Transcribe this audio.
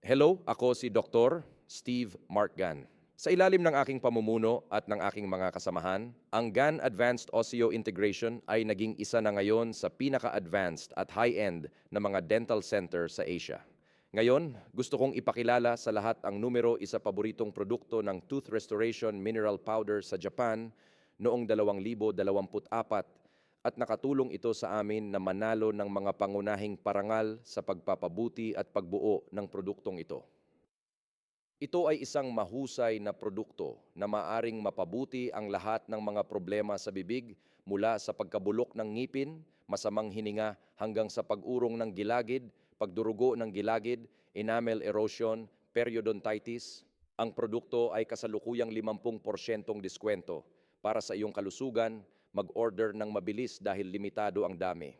Hello, ako si Dr. Steve Markgan. Sa ilalim ng aking pamumuno at ng aking mga kasamahan, ang GAN Advanced Osseointegration ay naging isa na ngayon sa pinaka-advanced at high-end na mga dental center sa Asia. Ngayon, gusto kong ipakilala sa lahat ang numero isa paboritong produkto ng tooth restoration mineral powder sa Japan noong 2024 at nakatulong ito sa amin na manalo ng mga pangunahing parangal sa pagpapabuti at pagbuo ng produktong ito. Ito ay isang mahusay na produkto na maaring mapabuti ang lahat ng mga problema sa bibig mula sa pagkabulok ng ngipin, masamang hininga hanggang sa pag-urong ng gilagid, pagdurugo ng gilagid, enamel erosion, periodontitis. Ang produkto ay kasalukuyang 50% diskwento. Para sa iyong kalusugan, mag-order ng mabilis dahil limitado ang dami.